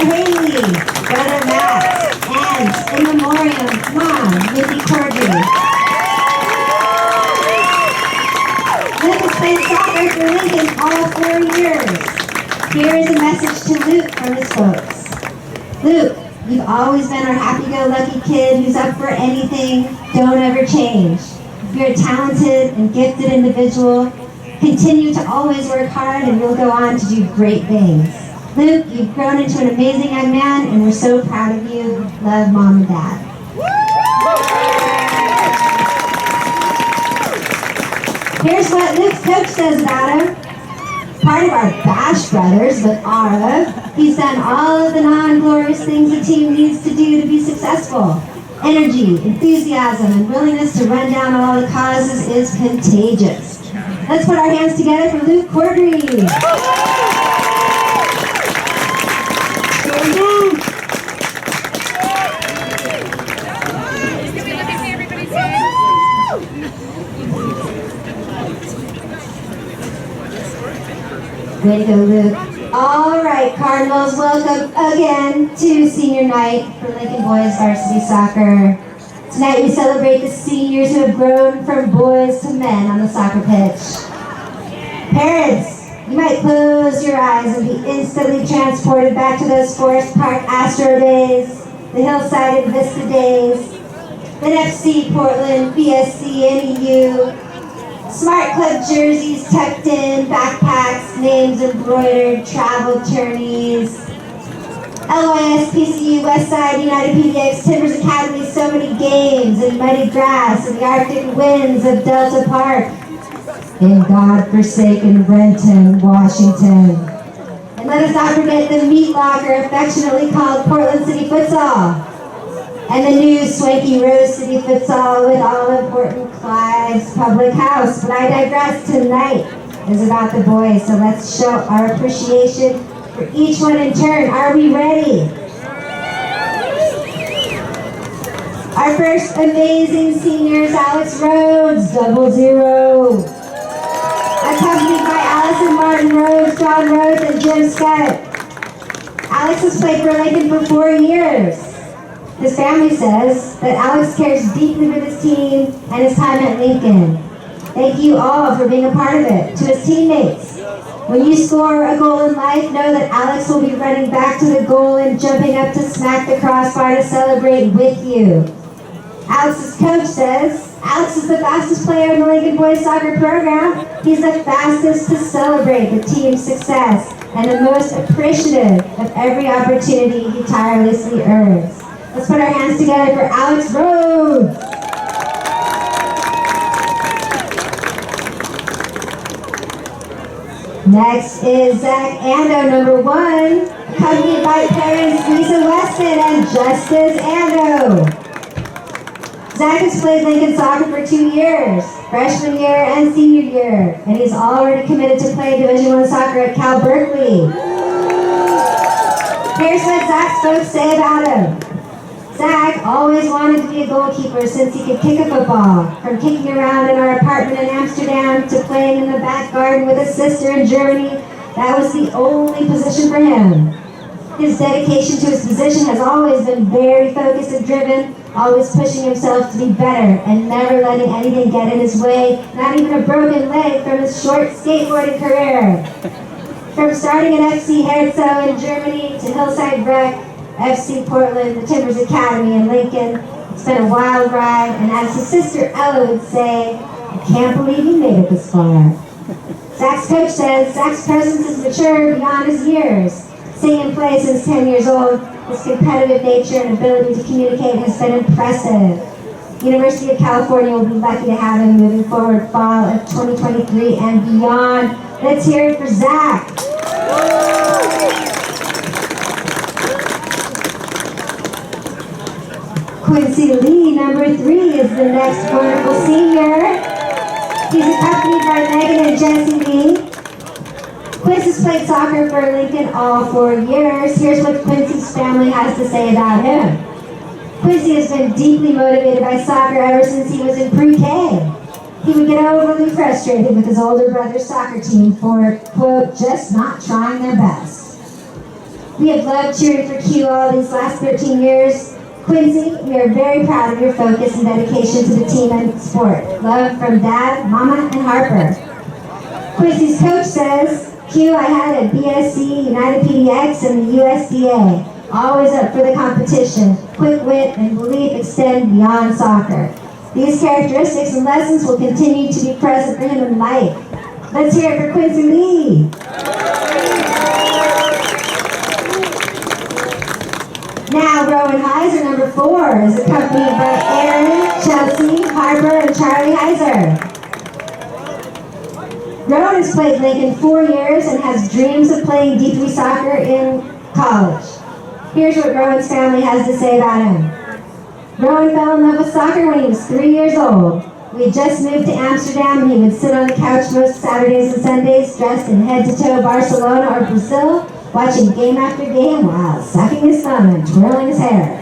Haley, brother Matt, and in memoriam, mom, Nikki Cordry. Luke has played soccer for Lincoln all 4 years. Here is a message to Luke from his folks. Luke, you've always been our happy-go-lucky kid who's up for anything. Don't ever change. You're a talented and gifted individual. Continue to always work hard and you'll go on to do great things. Luke, you've grown into an amazing young man and we're so proud of you. Love, Mom and Dad. Here's what Luke's coach says about him. Part of our Bash brothers, but Ara, he's done all of the non-glorious things a team needs to do to be successful. Energy, enthusiasm, and willingness to run down all the causes is contagious. Let's put our hands together for Luke Cordry. Way to go, Luke. All right, Cardinals, welcome again to senior night for Lincoln Boys Varsity Soccer. Tonight we celebrate the seniors who have grown from boys to men on the soccer pitch. Parents, you might close your eyes and be instantly transported back to those Forest Park Astro days, the Hillside and Vista days, then FC Portland, BSC, NEU, Smart Club jerseys tucked in, backpacks, names embroidered, travel journeys, LYS, PCU, Westside, United PDX, Timbers Academy, so many games, and muddy grass, and the Arctic winds of Delta Park, in God-forsaken Renton, Washington. And let us not forget the meat locker affectionately called Portland City Futsal, and the new swanky Rose City Futsal with all-important Clive's Public House. But I digress. Tonight is about the boys, so let's show our appreciation for each one in turn. Are we ready? Our first amazing senior is Alex Rhodes, 00. Accompanied by Allison Martin Rhodes, John Rhodes, and Jim Scott. Alex has played for Lincoln for 4 years. His family says that Alex cares deeply for this team and his time at Lincoln. Thank you all for being a part of it. To his teammates, when you score a goal in life, know that Alex will be running back to the goal and jumping up to smack the crossbar to celebrate with you. Alex's coach says, Alex is the fastest player in the Lincoln Boys Soccer program. He's the fastest to celebrate the team's success and the most appreciative of every opportunity he tirelessly earns. Let's put our hands together for Alex Rhodes. Next is Zach Ando, number 1, accompanied by parents Lisa Weston and Justice Ando. Zach has played Lincoln soccer for 2 years, freshman year and senior year, and he's already committed to play Division I soccer at Cal Berkeley. Here's what Zach's folks say about him. Zach always wanted to be a goalkeeper since he could kick a football. From kicking around in our apartment in Amsterdam to playing in the back garden with his sister in Germany, that was the only position for him. His dedication to his position has always been very focused and driven, always pushing himself to be better and never letting anything get in his way, not even a broken leg from his short skateboarding career. From starting at FC Herzog in Germany to Hillside Rec, FC Portland, the Timbers Academy in Lincoln. It's been a wild ride, and as his sister Ella would say, I can't believe he made it this far. Zach's coach says Zach's presence is mature beyond his years. Sing and play since 10 years old, his competitive nature and ability to communicate has been impressive. University of California will be lucky to have him moving forward fall of 2023 and beyond. Let's hear it for Zach. Quincy Lee, number 3, is the next wonderful senior. He's accompanied by Megan and Jesse Lee. Quincy has played soccer for Lincoln all 4 years. Here's what Quincy's family has to say about him. Quincy has been deeply motivated by soccer ever since he was in pre-K. He would get overly frustrated with his older brother's soccer team for, quote, just not trying their best. We have loved cheering for Q all these last 13 years. Quincy, we are very proud of your focus and dedication to the team and sport. Love from Dad, Mama, and Harper. Quincy's coach says, Q, I had a BSC, United PDX, and the USDA. Always up for the competition. Quick wit and belief extend beyond soccer. These characteristics and lessons will continue to be present for him in life. Let's hear it for Quincy Lee. Now, Rowan Heiser, number 4, is accompanied by Aaron, Chelsea, Harper, and Charlie Heiser. Rowan has played Lincoln 4 years and has dreams of playing D3 soccer in college. Here's what Rowan's family has to say about him. Rowan fell in love with soccer when he was 3 years old. We had just moved to Amsterdam and he would sit on the couch most Saturdays and Sundays dressed in head-to-toe Barcelona or Brazil, watching game after game while sucking his thumb and twirling his hair.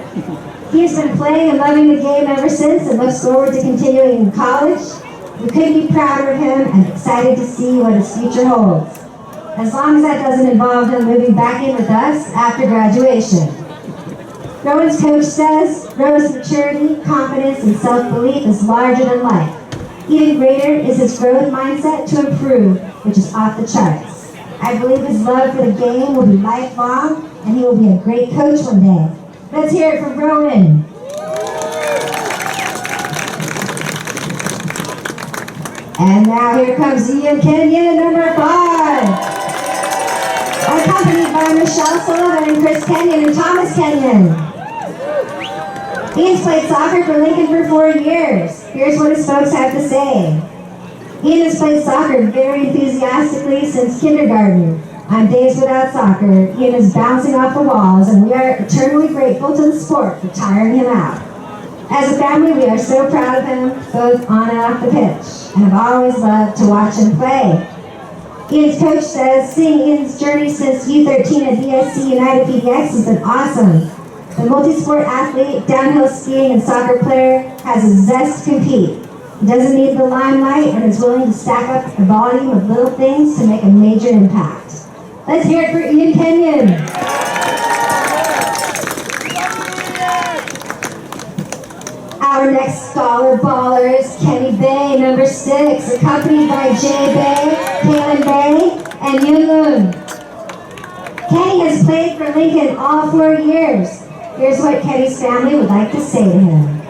He has been playing and loving the game ever since and looks forward to continuing in college. We couldn't be prouder of him and excited to see what his future holds. As long as that doesn't involve him moving back in with us after graduation. Rowan's coach says Rowan's maturity, confidence, and self-belief is larger than life. Even greater is his growth mindset to improve, which is off the charts. I believe his love for the game will be lifelong, and he will be a great coach one day. Let's hear it from Rowan. And now here comes Ian Kenyon, number 5. Accompanied by Michelle Sullivan and Chris Kenyon and Thomas Kenyon. Ian's played soccer for Lincoln for 4 years. Here's what his folks have to say. Ian has played soccer very enthusiastically since kindergarten. On days without soccer, Ian is bouncing off the walls, and we are eternally grateful to the sport for tiring him out. As a family, we are so proud of him, both on and off the pitch, and have always loved to watch him play. Ian's coach says, seeing Ian's journey since U13 at BSC United PDX has been awesome. The multi-sport athlete, downhill skiing, and soccer player has a zest to compete. He doesn't need the limelight and is willing to stack up the volume of little things to make a major impact. Let's hear it for Ian Kenyon. Our next scholar baller is Kenny Bay, number 6, accompanied by Jay Bay, Kaylin Bay, and Yun Lun. Kenny has played for Lincoln all 4 years. Here's what Kenny's family would like to say to him.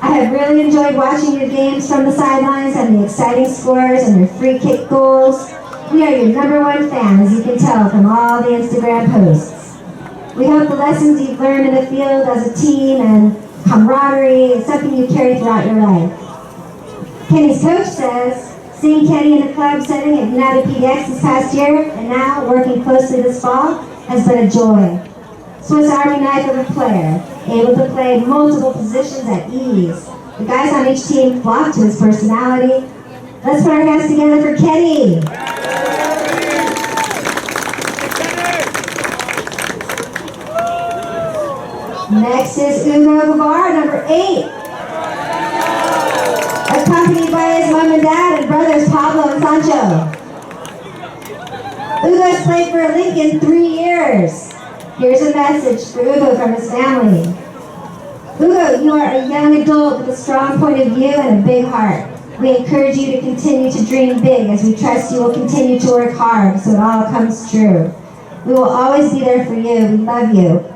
I have really enjoyed watching your games from the sidelines and the exciting scores and your free kick goals. We are your number 1 fan, as you can tell from all the Instagram posts. We hope the lessons you've learned in the field as a team and camaraderie is something you carry throughout your life. Kenny's coach says, seeing Kenny in the club setting at United PDX this past year and now working closely this fall has been a joy. Swiss Army knife of a player, able to play multiple positions at ease. The guys on each team flock to his personality. Let's put our hands together for Kenny. Next is Ugo Guevara, number 8. Accompanied by his mom and dad and brothers Pablo and Sancho. Ugo has played for Lincoln 3 years. Here's a message for Ugo from his family. Ugo, you are a young adult with a strong point of view and a big heart. We encourage you to continue to dream big as we trust you will continue to work hard so it all comes true. We will always be there for you. We love you.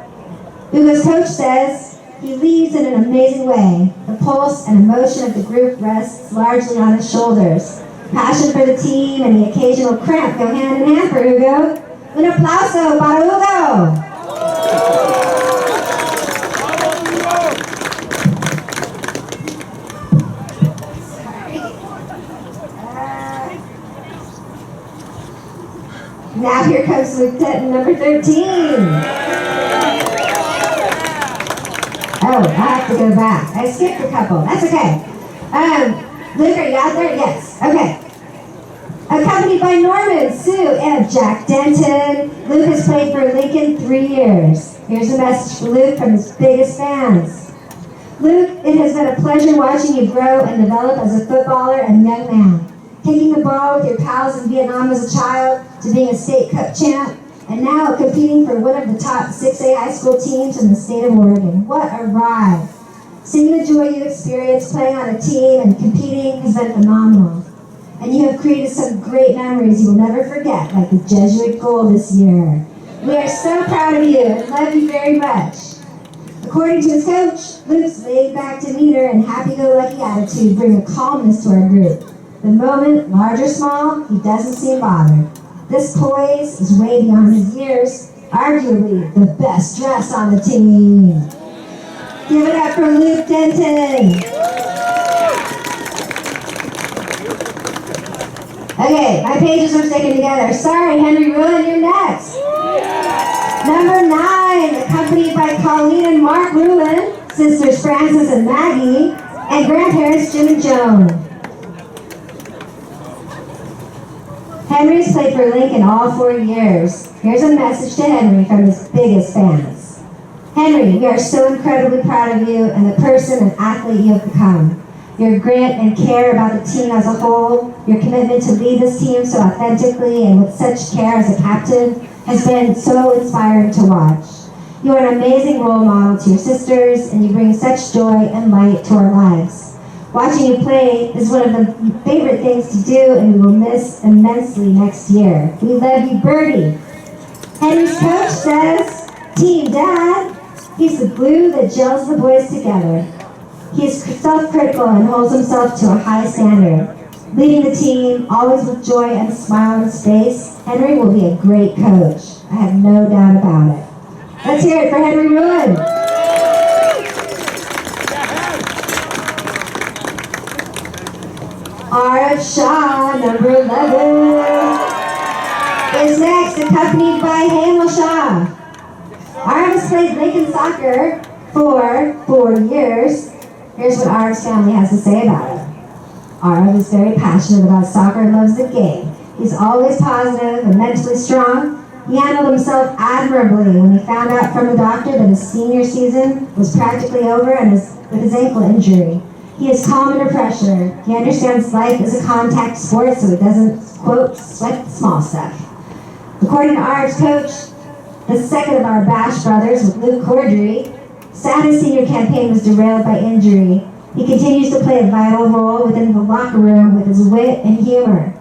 Ugo's coach says he leads in an amazing way. The pulse and emotion of the group rests largely on his shoulders. Passion for the team and the occasional cramp go hand in hand for Ugo. Un aplauso para Ugo! Now here comes Lieutenant number 13. Oh, I have to go back. I skipped a couple. That's okay. Luke, are you out there? Yes. Okay. Accompanied by Norman, Sue, and Jack Denton. Luke has played for Lincoln 3 years. Here's a message for Luke from his biggest fans. Luke, it has been a pleasure watching you grow and develop as a footballer and young man. Kicking the ball with your pals in Vietnam as a child, to being a state cup champ, and now competing for one of the top 6A high school teams in the state of Oregon. What a ride! Seeing the joy you experience playing on a team and competing has been phenomenal. And you have created some great memories you will never forget, like the Jesuit goal this year. We are so proud of you and love you very much. According to his coach, Luke's laid-back demeanor and happy-go-lucky attitude bring a calmness to our group. The moment, large or small, he doesn't seem bothered. This poise is way beyond his years, arguably the best dress on the team. Give it up for Luke Denton. Okay, my pages are sticking together. Sorry, Henry Ruin, you're next. Number 9, accompanied by Colleen and Mark Ruin, sisters Frances and Maggie, and grandparents Jim and Joan. Henry's played for Lincoln all 4 years. Here's a message to Henry from his biggest fans. Henry, we are so incredibly proud of you and the person and athlete you have become. Your grit and care about the team as a whole, your commitment to lead this team so authentically and with such care as a captain has been so inspiring to watch. You are an amazing role model to your sisters and you bring such joy and light to our lives. Watching you play is one of the favorite things to do and we will miss immensely next year. We love you, Birdie. Henry's coach says, Team Dad, he's the glue that gels the boys together. He is self-critical and holds himself to a high standard. Leading the team, always with joy and a smile on his face, Henry will be a great coach. I have no doubt about it. Let's hear it for Henry Ruin. R.F. Shaw, number 11, is next, accompanied by Hamel Shaw. R.F. has played Lincoln soccer for 4 years. Here's what R.F.'s family has to say about it. R.F. is very passionate about soccer and loves the game. He's always positive and mentally strong. He handled himself admirably when he found out from the doctor that his senior season was practically over and with his ankle injury. He is calm under pressure. He understands life is a contact sport, so he doesn't, quote, sweat the small stuff. According to R.F.'s coach, the second of our Bash brothers with Luke Cordry, sad his senior campaign was derailed by injury. He continues to play a vital role within the locker room with his wit and humor.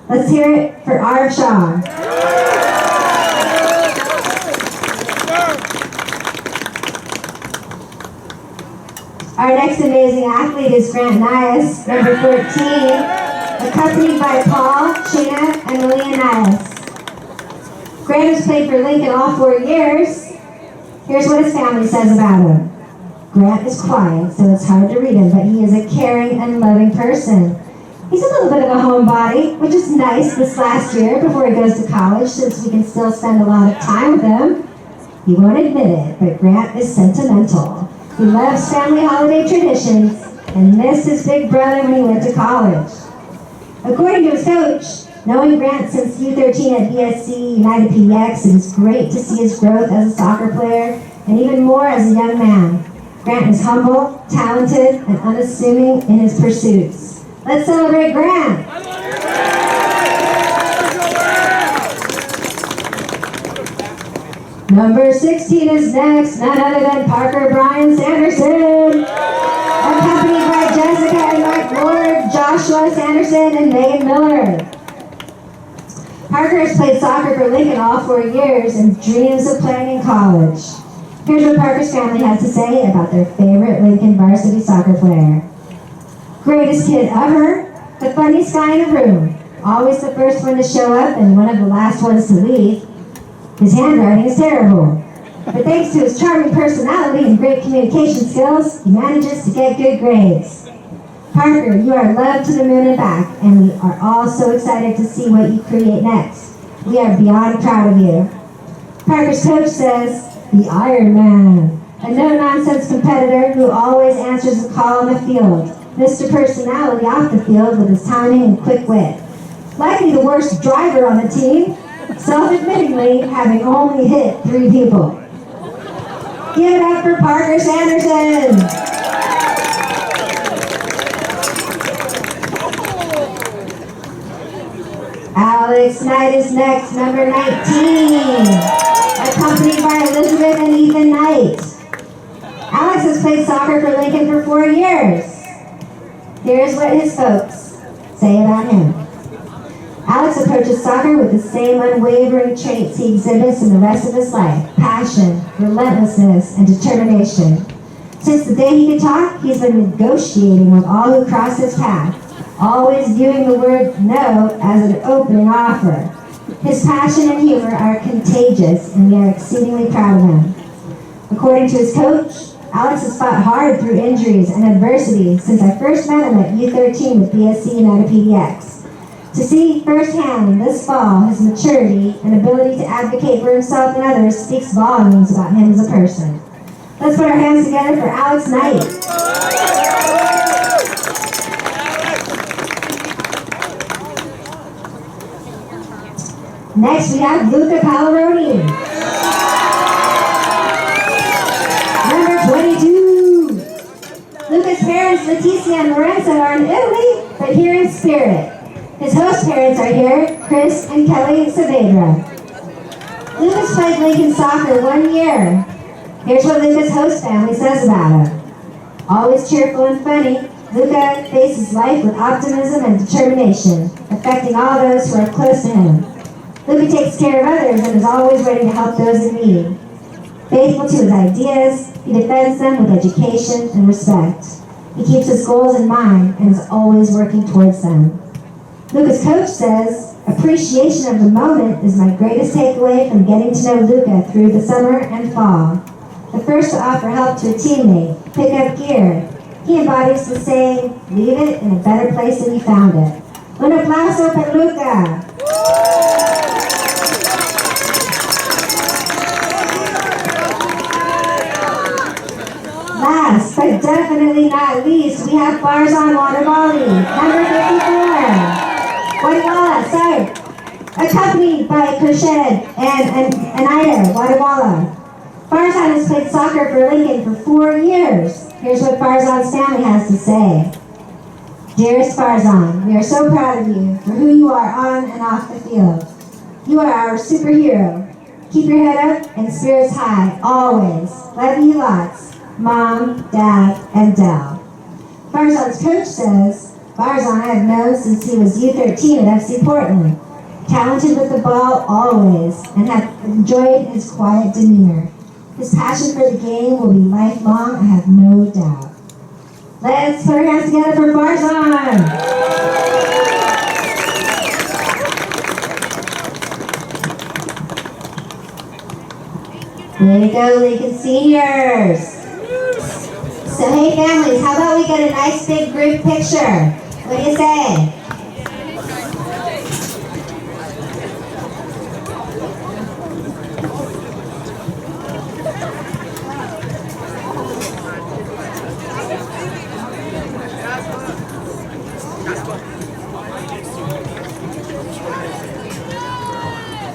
Let's hear it for R.F. Shaw. Our next amazing athlete is Grant Nias, number 14, accompanied by Paul, Sheena, and Malia Nias. Grant has played for Lincoln all 4 years. Here's what his family says about him. Grant is quiet, so it's hard to read him, but he is a caring and loving person. He's a little bit of a homebody, which is nice this last year before he goes to college, since we can still spend a lot of time with him. He won't admit it, but Grant is sentimental. He loves family holiday traditions and missed his big brother when he went to college. According to his coach, knowing Grant since U13 at BSC United PDX, it is great to see his growth as a soccer player and even more as a young man. Grant is humble, talented, and unassuming in his pursuits. Let's celebrate Grant! Number 16 is next, none other than Parker Brian Sanderson, accompanied by Jessica and Mike Lord, Joshua Sanderson, and Megan Miller. Parker has played soccer for Lincoln all 4 years and dreams of playing in college. Here's what Parker's family has to say about their favorite Lincoln varsity soccer player. Greatest kid ever, the funniest guy in the room, always the first one to show up and one of the last ones to leave. His handwriting is terrible, but thanks to his charming personality and great communication skills, he manages to get good grades. Parker, you are loved to the moon and back, and we are all so excited to see what you create next. We are beyond proud of you. Parker's coach says, the Iron Man, a no-nonsense competitor who always answers the call on the field. Mr. Personality off the field with his timing and quick wit. Likely the worst driver on the team, self-admittingly having only hit 3 people. Give it up for Parker Sanderson! Alex Alex Knight is next, number 19, accompanied by Elizabeth and Ethan Knight. Alex has played soccer for Lincoln for 4 years. Here's what his folks say about him. Alex approaches soccer with the same unwavering traits he exhibits in the rest of his life: passion, relentlessness, and determination. Since the day he could talk, he's been negotiating with all who cross his path, always viewing the word no as an opening offer. His passion and humor are contagious, and we are exceedingly proud of him. According to his coach, Alex has fought hard through injuries and adversity since I first met him at U13 with BSC United PDX. To see firsthand this fall his maturity and ability to advocate for himself and others speaks volumes about him as a person. Let's put our hands together for Alex Knight. Next we have Luca Pallaroni. Number 22. Luca's parents, Leticia and Lorenzo, are in Italy, but here in spirit. His host parents are here, Chris and Kelly Saavedra. Lucas played Lincoln soccer 1 year. Here's what Luca's host family says about him. Always cheerful and funny, Luca faces life with optimism and determination, affecting all those who are close to him. Luca takes care of others and is always ready to help those in need. Faithful to his ideas, he defends them with education and respect. He keeps his goals in mind and is always working towards them. Luca's coach says, appreciation of the moment is my greatest takeaway from getting to know Luca through the summer and fall. The first to offer help to a teammate, pick up gear. He embodies the saying, leave it in a better place than you found it. Un aplauso per Luca! Last, but definitely not least, we have Farzan Waterwali, number 54. Accompanied by Khurshid and Anida Wadawala. Farzan has played soccer for Lincoln for 4 years. Here's what Farzan's family has to say. Dearest Farzan, we are so proud of you for who you are on and off the field. You are our superhero. Keep your head up and spirits high, always. Love you lots. Mom, Dad, and Del. Farzan's coach says, Farzan I have known since he was U13 at FC Portland. Talented with the ball always, and have enjoyed his quiet demeanor. His passion for the game will be lifelong, I have no doubt. Let's put our hands together for Farzan! Way to go, Lincoln Seniors! So hey families, how about we get a nice big group picture? What do you say?